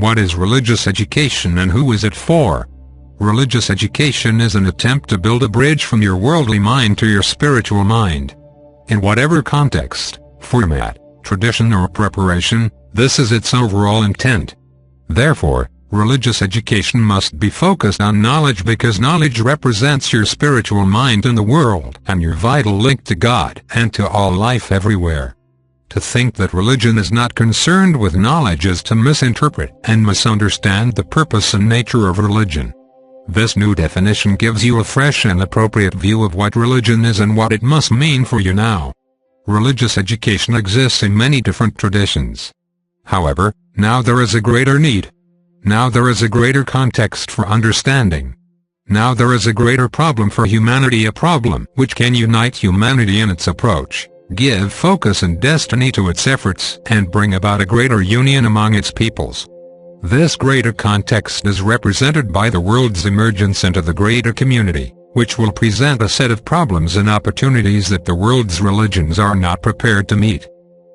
What is religious education and who is it for? Religious education is an attempt to build a bridge from your worldly mind to your spiritual mind. In whatever context, format, tradition or preparation, this is its overall intent. Therefore, religious education must be focused on knowledge because knowledge represents your spiritual mind in the world and your vital link to God and to all life everywhere. To think that religion is not concerned with knowledge is to misinterpret and misunderstand the purpose and nature of religion. This new definition gives you a fresh and appropriate view of what religion is and what it must mean for you now. Religious education exists in many different traditions. However, now there is a greater need. Now there is a greater context for understanding. Now there is a greater problem for humanity, a problem which can unite humanity in its approach, give focus and destiny to its efforts, and bring about a greater union among its peoples. This greater context is represented by the world's emergence into the greater community, which will present a set of problems and opportunities that the world's religions are not prepared to meet.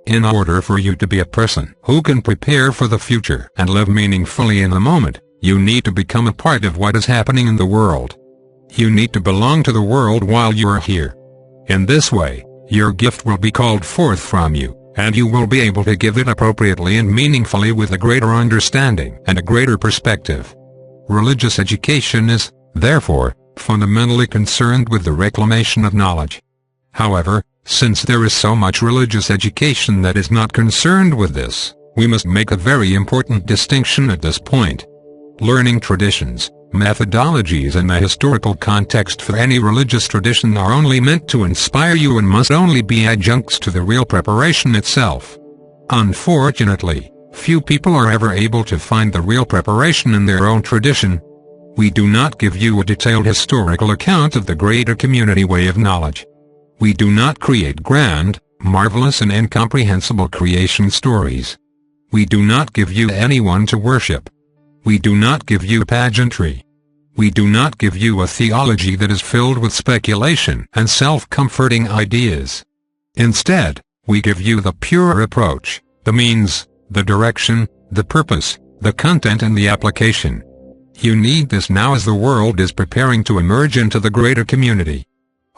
In order for you to be a person who can prepare for the future and live meaningfully in the moment, you need to become a part of what is happening in the world. You need to belong to the world while you are here. In this way, your gift will be called forth from you, and you will be able to give it appropriately and meaningfully with a greater understanding and a greater perspective. Religious education is, therefore, fundamentally concerned with the reclamation of knowledge. However, since there is so much religious education that is not concerned with this, we must make a very important distinction at this point. Learning traditions, methodologies and the historical context for any religious tradition are only meant to inspire you and must only be adjuncts to the real preparation itself. Unfortunately, few people are ever able to find the real preparation in their own tradition. We do not give you a detailed historical account of the greater community way of knowledge. We do not create grand, marvelous and incomprehensible creation stories. We do not give you anyone to worship. We do not give you pageantry. We do not give you a theology that is filled with speculation and self-comforting ideas. Instead, we give you the pure approach, the means, the direction, the purpose, the content and the application. You need this now as the world is preparing to emerge into the greater community.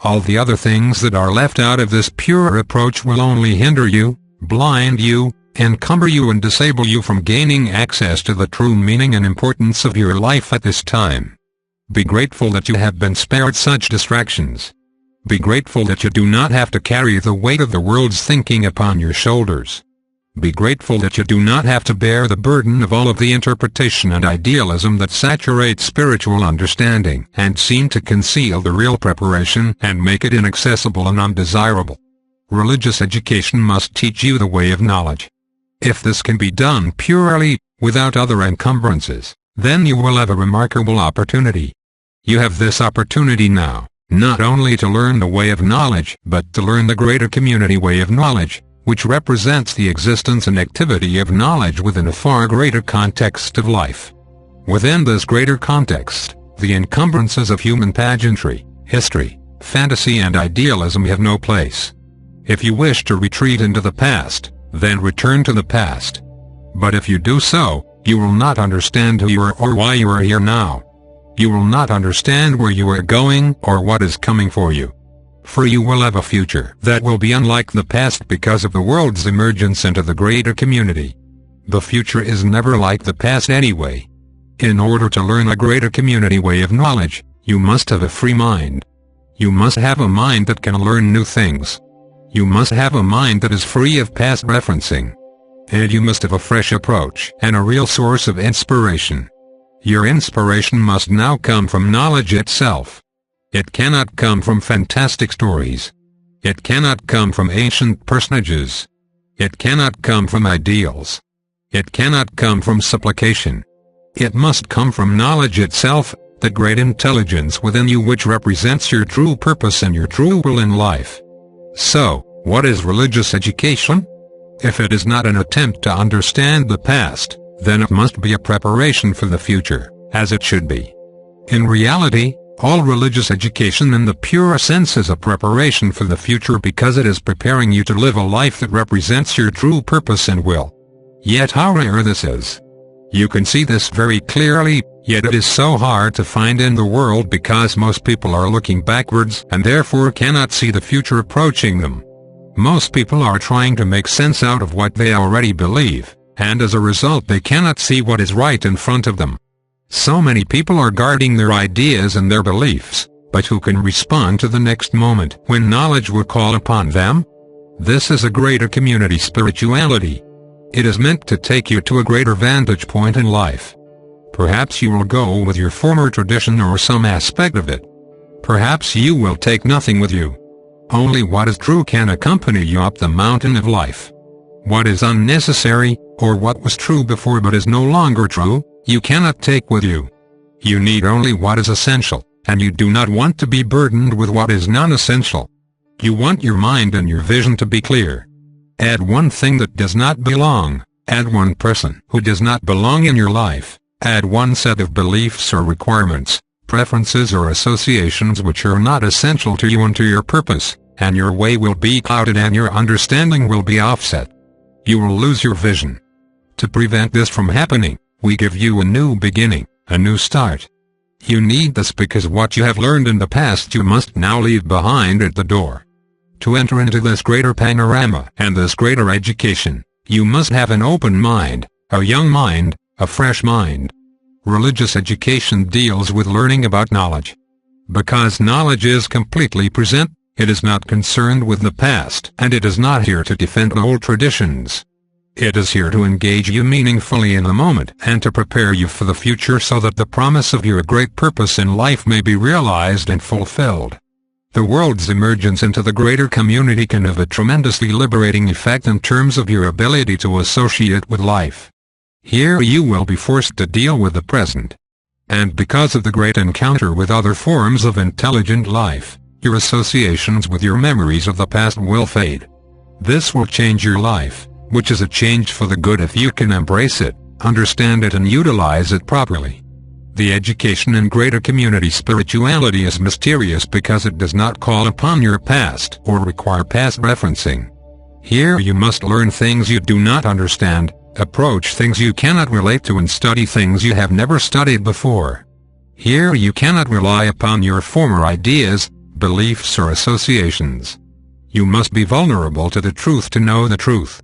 All the other things that are left out of this pure approach will only hinder you, blind you, encumber you and disable you from gaining access to the true meaning and importance of your life at this time. Be grateful that you have been spared such distractions. Be grateful that you do not have to carry the weight of the world's thinking upon your shoulders. Be grateful that you do not have to bear the burden of all of the interpretation and idealism that saturate spiritual understanding and seem to conceal the real preparation and make it inaccessible and undesirable. Religious education must teach you the way of knowledge. If this can be done purely, without other encumbrances, then you will have a remarkable opportunity. You have this opportunity now, not only to learn the way of knowledge, but to learn the greater community way of knowledge, which represents the existence and activity of knowledge within a far greater context of life. Within this greater context, the encumbrances of human pageantry, history, fantasy and idealism have no place. If you wish to retreat into the past, then return to the past. But if you do so, you will not understand who you are or why you are here now. You will not understand where you are going or what is coming for you. For you will have a future that will be unlike the past because of the world's emergence into the greater community. The future is never like the past anyway. In order to learn a greater community way of knowledge, you must have a free mind. You must have a mind that can learn new things. You must have a mind that is free of past referencing. And you must have a fresh approach and a real source of inspiration. Your inspiration must now come from knowledge itself. It cannot come from fantastic stories. It cannot come from ancient personages. It cannot come from ideals. It cannot come from supplication. It must come from knowledge itself, the great intelligence within you which represents your true purpose and your true will in life. So, what is religious education? If it is not an attempt to understand the past, then it must be a preparation for the future, as it should be. In reality, all religious education in the pure sense is a preparation for the future because it is preparing you to live a life that represents your true purpose and will. Yet how rare this is. You can see this very clearly, yet it is so hard to find in the world because most people are looking backwards and therefore cannot see the future approaching them. Most people are trying to make sense out of what they already believe, and as a result they cannot see what is right in front of them. So many people are guarding their ideas and their beliefs, but who can respond to the next moment when knowledge will call upon them? This is a greater community spirituality. It is meant to take you to a greater vantage point in life. Perhaps you will go with your former tradition or some aspect of it. Perhaps you will take nothing with you. Only what is true can accompany you up the mountain of life. What is unnecessary, or what was true before but is no longer true, you cannot take with you. You need only what is essential, and you do not want to be burdened with what is non-essential. You want your mind and your vision to be clear. Add one thing that does not belong, add one person who does not belong in your life, add one set of beliefs or requirements, preferences or associations which are not essential to you and to your purpose, and your way will be clouded and your understanding will be offset. You will lose your vision. To prevent this from happening, we give you a new beginning, a new start. You need this because what you have learned in the past you must now leave behind at the door. To enter into this greater panorama and this greater education, you must have an open mind, a young mind, a fresh mind. Religious education deals with learning about knowledge. Because knowledge is completely present, it is not concerned with the past and it is not here to defend old traditions. It is here to engage you meaningfully in the moment and to prepare you for the future so that the promise of your great purpose in life may be realized and fulfilled. The world's emergence into the greater community can have a tremendously liberating effect in terms of your ability to associate with life. Here you will be forced to deal with the present. And because of the great encounter with other forms of intelligent life, your associations with your memories of the past will fade. This will change your life, which is a change for the good if you can embrace it, understand it and utilize it properly. The education in greater community spirituality is mysterious because it does not call upon your past or require past referencing. Here you must learn things you do not understand, approach things you cannot relate to and study things you have never studied before. Here you cannot rely upon your former ideas, beliefs or associations. You must be vulnerable to the truth to know the truth.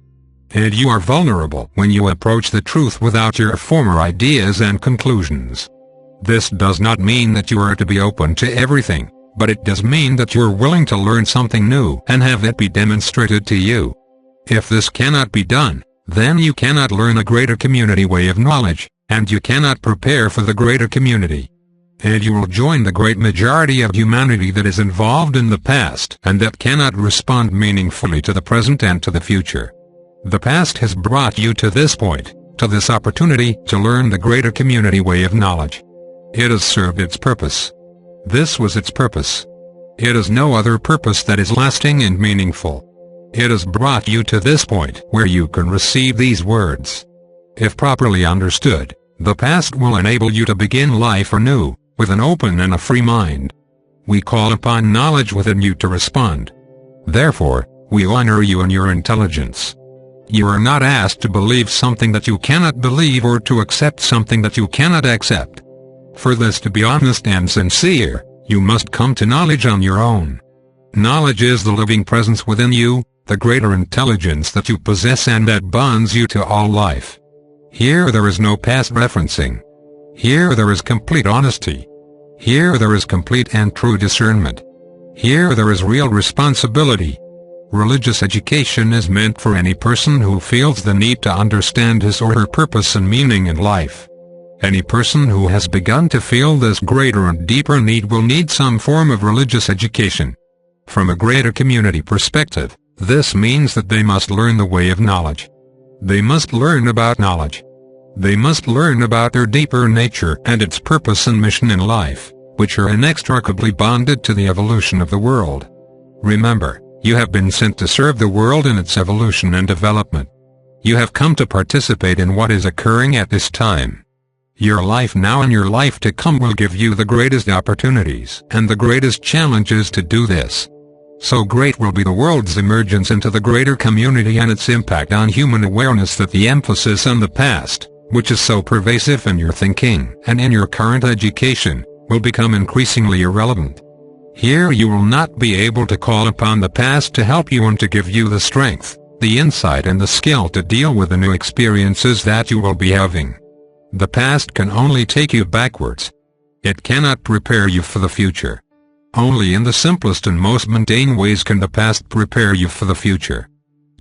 And you are vulnerable when you approach the truth without your former ideas and conclusions. This does not mean that you are to be open to everything, but it does mean that you are willing to learn something new and have it be demonstrated to you. If this cannot be done, then you cannot learn a greater community way of knowledge, and you cannot prepare for the greater community. And you will join the great majority of humanity that is involved in the past and that cannot respond meaningfully to the present and to the future. The past has brought you to this point, to this opportunity to learn the greater community way of knowledge. It has served its purpose. This was its purpose. It has no other purpose that is lasting and meaningful. It has brought you to this point where you can receive these words. If properly understood, the past will enable you to begin life anew, with an open and a free mind. We call upon knowledge within you to respond. Therefore, we honor you and your intelligence. You are not asked to believe something that you cannot believe or to accept something that you cannot accept. For this to be honest and sincere, you must come to knowledge on your own. Knowledge is the living presence within you, the greater intelligence that you possess and that bonds you to all life. Here there is no past referencing. Here there is complete honesty. Here there is complete and true discernment. Here there is real responsibility. Religious education is meant for any person who feels the need to understand his or her purpose and meaning in life. Any person who has begun to feel this greater and deeper need will need some form of religious education. From a greater community perspective, this means that they must learn the way of knowledge. They must learn about knowledge. They must learn about their deeper nature and its purpose and mission in life, which are inextricably bonded to the evolution of the world. Remember, you have been sent to serve the world in its evolution and development. You have come to participate in what is occurring at this time. Your life now and your life to come will give you the greatest opportunities and the greatest challenges to do this. So great will be the world's emergence into the greater community and its impact on human awareness that the emphasis on the past, which is so pervasive in your thinking and in your current education, will become increasingly irrelevant. Here you will not be able to call upon the past to help you and to give you the strength, the insight and the skill to deal with the new experiences that you will be having. The past can only take you backwards. It cannot prepare you for the future. Only in the simplest and most mundane ways can the past prepare you for the future.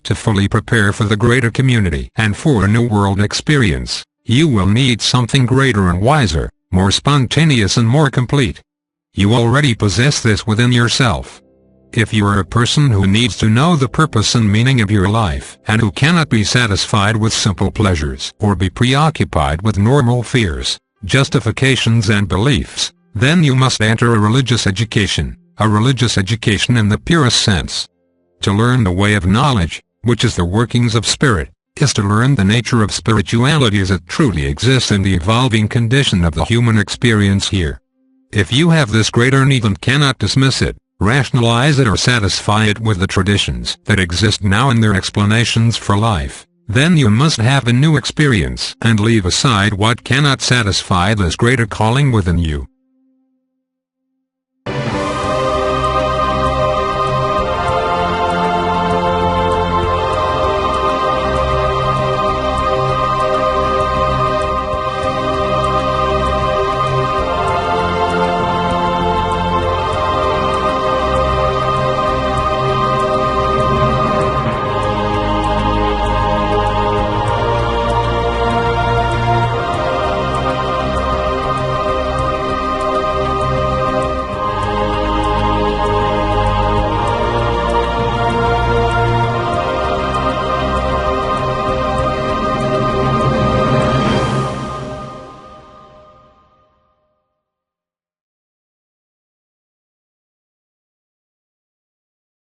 To fully prepare for the greater community and for a new world experience, you will need something greater and wiser, more spontaneous and more complete. You already possess this within yourself. If you are a person who needs to know the purpose and meaning of your life and who cannot be satisfied with simple pleasures or be preoccupied with normal fears, justifications and beliefs, then you must enter a religious education in the purest sense. To learn the way of knowledge, which is the workings of spirit, is to learn the nature of spirituality as it truly exists in the evolving condition of the human experience here. If you have this greater need and cannot dismiss it, rationalize it or satisfy it with the traditions that exist now and their explanations for life, then you must have a new experience and leave aside what cannot satisfy this greater calling within you.